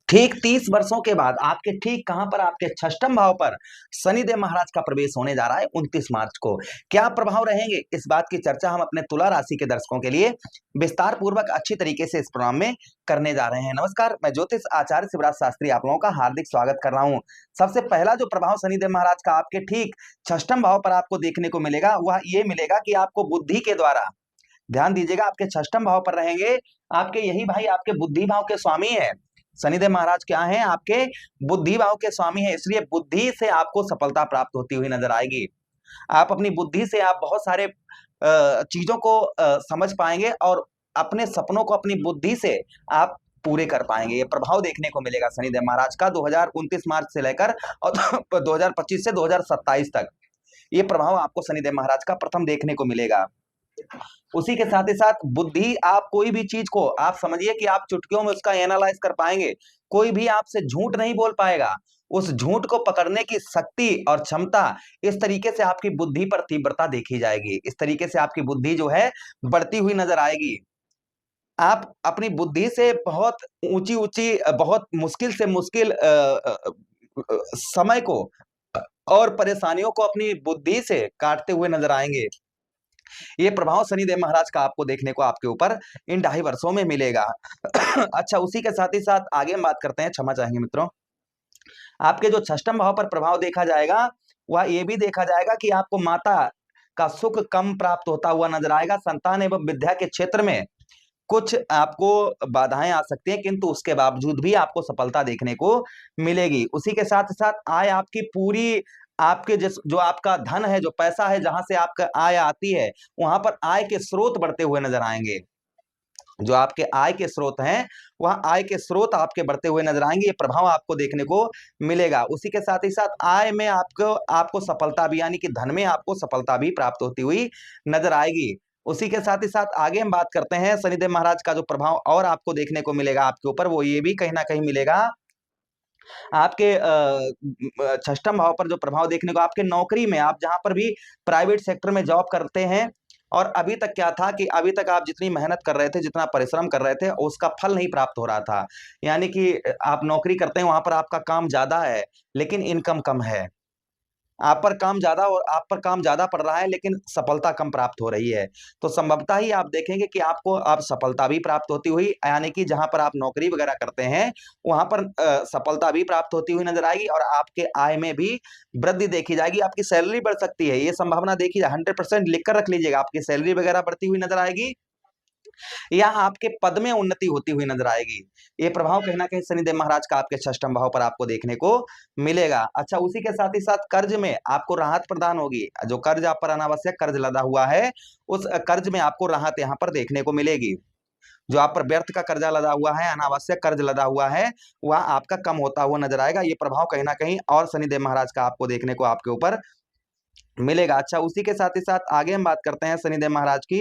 ठीक 30 वर्षों के बाद आपके ठीक कहां पर, आपके षष्ठम भाव पर शनिदेव महाराज का प्रवेश होने जा रहा है 29 मार्च को। क्या प्रभाव रहेंगे, इस बात की चर्चा हम अपने तुला राशि के दर्शकों के लिए विस्तार पूर्वक अच्छी तरीके से इस प्रोग्राम में करने जा रहे हैं। नमस्कार, मैं ज्योतिष आचार्य शिवराज शास्त्री आप लोगों का हार्दिक स्वागत कर रहा हूं। सबसे पहला जो प्रभाव शनिदेव महाराज का आपके ठीक षष्ठम भाव पर आपको देखने को मिलेगा वह ये मिलेगा कि आपको बुद्धि के द्वारा, ध्यान दीजिएगा, आपके षष्ठम भाव पर रहेंगे आपके यही भाई, आपके बुद्धि भाव के स्वामी है शनिदेव महाराज। क्या है, आपके बुद्धि भाव के स्वामी है, इसलिए बुद्धि से आपको सफलता प्राप्त होती हुई नजर आएगी। आप अपनी बुद्धि से आप बहुत सारे चीजों को समझ पाएंगे और अपने सपनों को अपनी बुद्धि से आप पूरे कर पाएंगे। ये प्रभाव देखने को मिलेगा शनिदेव महाराज का 2029 मार्च से लेकर और 2025 से 2027 तक ये प्रभाव आपको शनिदेव महाराज का प्रथम देखने को मिलेगा। उसी के साथ ही साथ बुद्धि, आप कोई भी चीज को आप समझिए कि आप चुटकियों में उसका एनालाइज कर पाएंगे। कोई भी आपसे झूठ नहीं बोल पाएगा। उस झूठ को पकड़ने की शक्ति और क्षमता, इस तरीके से आपकी बुद्धि पर तीव्रता देखी जाएगी। इस तरीके से आपकी बुद्धि जो है बढ़ती हुई नजर आएगी। आप अपनी बुद्धि से बहुत ऊंची ऊंची, बहुत मुश्किल से मुश्किल समय को और परेशानियों को अपनी बुद्धि से काटते हुए नजर आएंगे। ये प्रभाव शनिदेव महाराज का आपको देखने को आपके ऊपर इन 2.5 वर्षों में मिलेगा। अच्छा, उसी के साथ ही साथ आगे हम बात करते हैं, क्षमा चाहेंगे मित्रों, आपके जो षष्ठम भाव पर प्रभाव देखा जाएगा वह ये भी देखा जाएगा कि आपको माता का सुख कम प्राप्त होता हुआ नजर आएगा। संतान एवं विद्या के क्षेत्र में कुछ आपको बाधाएं आ सकती हैं, किंतु उसके बावजूद भी आपको सफलता देखने को मिलेगी। उसी के साथ साथ आय आपकी पूरी, आपके जो आपका धन है, जो पैसा है, जहां से आपका आय आती है वहां पर आय के स्रोत बढ़ते हुए नजर आएंगे। जो आपके आय के स्रोत हैं वह आय के स्रोत आपके बढ़ते हुए नजर आएंगे। ये प्रभाव आपको देखने को मिलेगा। उसी के साथ ही साथ आय में आपको सफलता भी, यानी कि धन में आपको सफलता भी प्राप्त होती हुई नजर आएगी। उसी के साथ ही साथ आगे हम बात करते हैं शनिदेव महाराज का जो प्रभाव और आपको देखने को मिलेगा आपके ऊपर, वो ये भी कहीं ना कहीं मिलेगा आपके षष्ठम भाव पर जो प्रभाव देखने को, आपके नौकरी में, आप जहां पर भी प्राइवेट सेक्टर में जॉब करते हैं और अभी तक क्या था कि अभी तक आप जितनी मेहनत कर रहे थे, जितना परिश्रम कर रहे थे, उसका फल नहीं प्राप्त हो रहा था। यानी कि आप नौकरी करते हैं, वहां पर आपका काम ज्यादा है लेकिन इनकम कम है। आप पर काम ज्यादा और आप पर काम ज्यादा पड़ रहा है लेकिन सफलता कम प्राप्त हो रही है। तो संभवतः ही आप देखेंगे कि आपको अब सफलता भी प्राप्त होती हुई, यानी कि जहां पर आप नौकरी वगैरह करते हैं वहां पर सफलता भी प्राप्त होती हुई नजर आएगी और आपके आय में भी वृद्धि देखी जाएगी। आपकी सैलरी बढ़ सकती है, ये संभावना देखी जाए, 100% लिख कर रख लीजिएगा। आपकी सैलरी वगैरह बढ़ती हुई नजर आएगी या आपके पद में उन्नति होती हुई नजर आएगी। ये प्रभाव कहीं ना कहीं शनिदेव महाराज का आपके षष्ठम भाव पर आपको देखने को मिलेगा। अच्छा, उसी के साथ ही साथ कर्ज में आपको राहत प्रदान होगी। जो कर्ज आप पर अनावश्यक कर्ज लदा हुआ है, उस कर्ज में आपको राहत यहाँ पर देखने को मिलेगी। जो आप पर व्यर्थ का कर्जा लदा हुआ है, अनावश्यक कर्ज लदा हुआ है, वह आपका कम होता हुआ नजर आएगा। ये प्रभाव कहीं ना कहीं और शनिदेव महाराज का आपको देखने को आपके ऊपर मिलेगा। अच्छा, उसी के साथ ही साथ आगे हम बात करते हैं शनिदेव महाराज की।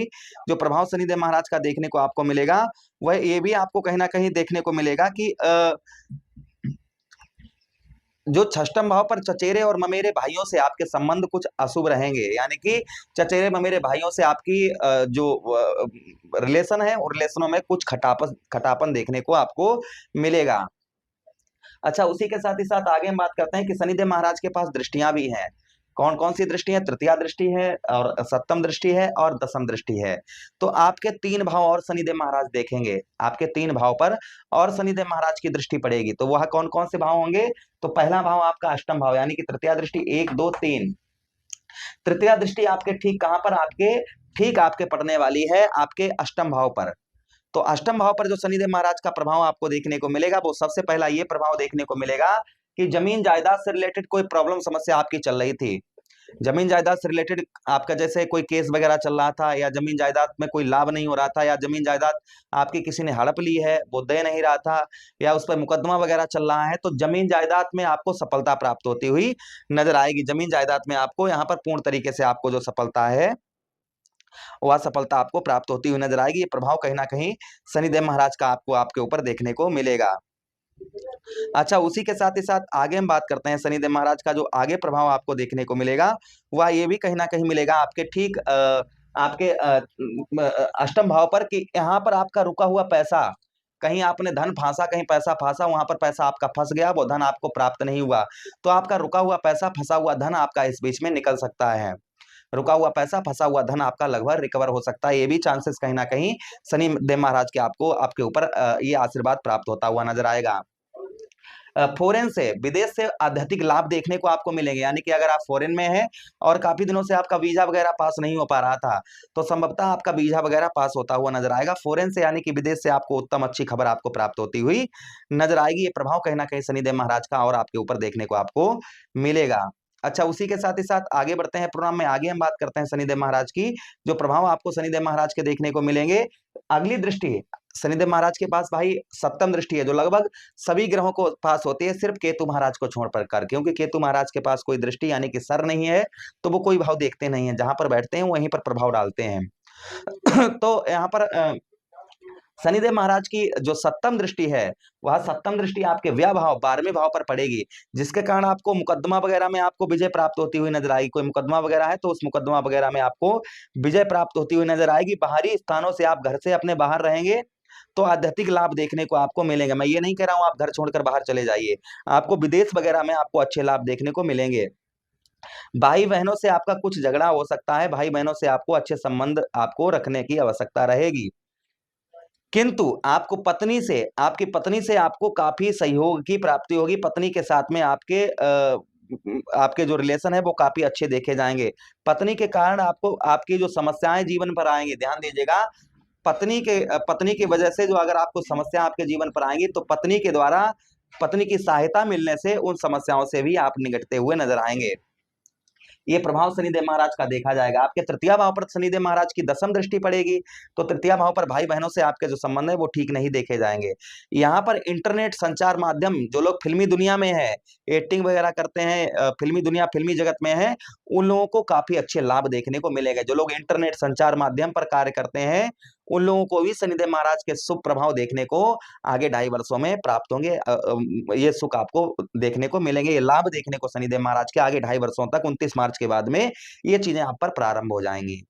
जो प्रभाव शनिदेव महाराज का देखने को आपको मिलेगा वह ये भी आपको कहीं ना कहीं देखने को मिलेगा कि जो षष्ठम भाव पर चचेरे और ममेरे भाइयों से आपके संबंध कुछ अशुभ रहेंगे। यानी कि चचेरे ममेरे भाइयों से आपकी जो रिलेशन है, उन रिलेशनों में कुछ खटापन देखने को आपको मिलेगा। अच्छा, उसी के साथ ही साथ आगे हम बात करते हैं कि शनिदेव महाराज के पास दृष्टियां भी हैं। कौन कौन सी दृष्टि है? तृतीया दृष्टि है और सप्तम दृष्टि है और दसम दृष्टि है। तो आपके 3 भाव और शनिदेव महाराज देखेंगे, आपके 3 भाव पर और शनिदेव महाराज की दृष्टि पड़ेगी। तो वह कौन कौन से भाव होंगे? तो पहला भाव आपका अष्टम भाव, यानी कि तृतीया दृष्टि 1 2 3। तृतीया दृष्टि आपके ठीक कहां पर? ठीक आपके पड़ने वाली है आपके अष्टम भाव पर। तो अष्टम भाव पर जो शनिदेव महाराज का प्रभाव आपको देखने को मिलेगा, वो सबसे पहला ये प्रभाव देखने को मिलेगा कि जमीन जायदाद से रिलेटेड कोई प्रॉब्लम समस्या आपकी चल रही थी, जमीन जायदाद से रिलेटेड आपका जैसे कोई केस वगैरह चल रहा था, या जमीन जायदाद में कोई लाभ नहीं हो रहा था, या जमीन जायदाद आपकी किसी ने हड़प ली है, वो दे नहीं रहा था, या उस पर मुकदमा वगैरह चल रहा है, तो जमीन जायदाद में आपको सफलता प्राप्त होती हुई नजर आएगी। जमीन जायदाद में आपको यहाँ पर पूर्ण तरीके से आपको जो सफलता है वह सफलता आपको प्राप्त होती हुई नजर आएगी। ये प्रभाव कहीं ना कहीं शनिदेव महाराज का आपको आपके ऊपर देखने को मिलेगा। अच्छा, उसी के साथ ही साथ आगे हम बात करते हैं शनिदेव महाराज का जो आगे प्रभाव आपको देखने को मिलेगा वह ये भी कहीं ना कहीं मिलेगा आपके ठीक आपके अष्टम भाव पर, कि यहाँ पर आपका रुका हुआ पैसा कहीं आपने धन फांसा, कहीं पैसा फांसा, वहां पर पैसा आपका फंस गया, वो धन आपको प्राप्त नहीं हुआ, तो आपका रुका हुआ पैसा, फंसा हुआ धन आपका इस बीच में निकल सकता है। रुका हुआ पैसा, फंसा हुआ धन आपका लगभग रिकवर हो सकता है। ये भी चांसेस कहीं ना कहीं शनि देव महाराज के आपको आपके ऊपर ये आशीर्वाद प्राप्त होता हुआ नजर आएगा। फॉरेन से, विदेश से आध्यात्मिक लाभ देखने को आपको मिलेंगे, यानी कि अगर आप फॉरेन में हैं और काफी दिनों से आपका वीजा वगैरह पास नहीं हो पा रहा था, तो संभवतः आपका वीजा वगैरह पास होता हुआ नजर आएगा। फॉरेन से यानी कि विदेश से आपको उत्तम अच्छी खबर आपको प्राप्त होती हुई नजर आएगी। ये प्रभाव कहीं ना कहीं शनिदेव महाराज का और आपके ऊपर देखने को आपको मिलेगा। अच्छा, उसी के साथ ही साथ आगे बढ़ते हैं प्रोग्राम में, आगे हम बात करते हैं शनिदेव महाराज की, जो प्रभाव आपको शनिदेव महाराज के देखने को मिलेंगे। अगली दृष्टि शनिदेव महाराज के पास भाई सप्तम दृष्टि है, जो लगभग सभी ग्रहों को पास होती है, सिर्फ केतु महाराज को छोड़ कर, क्योंकि केतु महाराज के पास कोई दृष्टि यानी कि सर नहीं है, तो वो कोई भाव देखते नहीं है, जहां पर बैठते हैं वहीं पर प्रभाव डालते हैं। तो यहाँ पर शनिदेव महाराज की जो सप्तम दृष्टि है, वह सप्तम दृष्टि आपके व्यय भाव 12वें भाव पर पड़ेगी, जिसके कारण आपको मुकदमा वगैरह में आपको विजय प्राप्त होती हुई नजर आएगी। कोई मुकदमा वगैरह है तो उस मुकदमा वगैरह में आपको विजय प्राप्त होती हुई नजर आएगी। बाहरी स्थानों से, आप घर से अपने बाहर रहेंगे तो आध्यात्मिक लाभ देखने को आपको मिलेंगे। मैं ये नहीं कह रहा हूं आप घर छोड़कर बाहर चले जाइए, आपको विदेश वगैरह में आपको अच्छे लाभ देखने को मिलेंगे। भाई बहनों से आपका कुछ झगड़ा हो सकता है, भाई बहनों से आपको अच्छे संबंध आपको रखने की आवश्यकता रहेगी, किंतु आपको पत्नी से, आपकी पत्नी से आपको काफी सहयोग की प्राप्ति होगी। पत्नी के साथ में आपके जो रिलेशन है वो काफी अच्छे देखे जाएंगे। पत्नी के कारण आपको आपकी जो समस्याएं जीवन पर आएंगी, ध्यान दीजिएगा, पत्नी की वजह से जो अगर आपको समस्या आपके जीवन पर आएंगी, तो पत्नी के द्वारा, पत्नी की सहायता मिलने से उन समस्याओं से भी आप निकटते हुए नजर आएंगे। ये प्रभाव शनिदेव महाराज का देखा जाएगा। आपके तृतीय भाव पर शनिदेव महाराज की दसम दृष्टि पड़ेगी, तो तृतीय भाव पर भाई बहनों से आपके जो संबंध है वो ठीक नहीं देखे जाएंगे। यहाँ पर इंटरनेट संचार माध्यम, जो लोग फिल्मी दुनिया में है, एक्टिंग वगैरह करते हैं, फिल्मी दुनिया, फिल्मी जगत में है, उन लोगों को काफी अच्छे लाभ देखने को मिलेगा। जो लोग इंटरनेट संचार माध्यम पर कार्य करते हैं, उन लोगों को भी शनिदेव महाराज के शुभ प्रभाव देखने को आगे 2.5 वर्षों में प्राप्त होंगे। ये सुख आपको देखने को मिलेंगे, ये लाभ देखने को शनिदेव महाराज के आगे 2.5 वर्षों तक, 29 मार्च के बाद में ये चीजें आप पर प्रारंभ हो जाएंगी।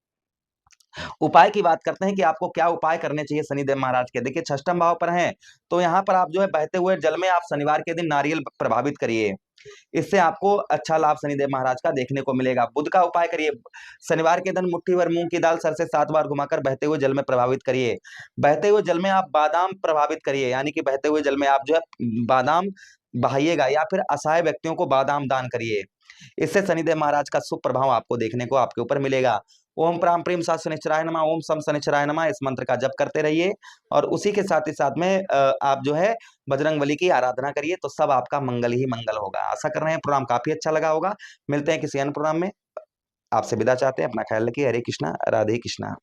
उपाय की बात करते हैं कि आपको क्या उपाय करने चाहिए शनिदेव महाराज के। देखिए, षष्ठम भाव पर हैं, तो यहाँ पर आप जो है बहते हुए जल में आप शनिवार के दिन नारियल प्रभावित करिए, इससे आपको अच्छा लाभ शनिदेव महाराज का देखने को मिलेगा। बुध का उपाय करिए, शनिवार के दिन मुट्ठी भर मूंग की दाल सर से 7 बार घुमाकर बहते हुए जल में प्रभावित करिए। बहते हुए जल में आप बादाम प्रभावित करिए, यानी कि बहते हुए जल में आप जो है बादाम बहाइएगा, या फिर असहाय व्यक्तियों को बादाम दान करिए। इससे शनिदेव महाराज का शुभ प्रभाव आपको देखने को आपके ऊपर मिलेगा। ओम प्राम प्रेम साथ शनिश्चराय नमः, ओम सम शनिश्चराय नमः, इस मंत्र का जप करते रहिए, और उसी के साथ ही साथ में आप जो है बजरंगबली की आराधना करिए, तो सब आपका मंगल ही मंगल होगा। आशा कर रहे हैं प्रोग्राम काफी अच्छा लगा होगा। मिलते हैं किसी अन्य प्रोग्राम में, आपसे विदा चाहते हैं, अपना ख्याल रखिए। हरे कृष्णा, राधे कृष्णा।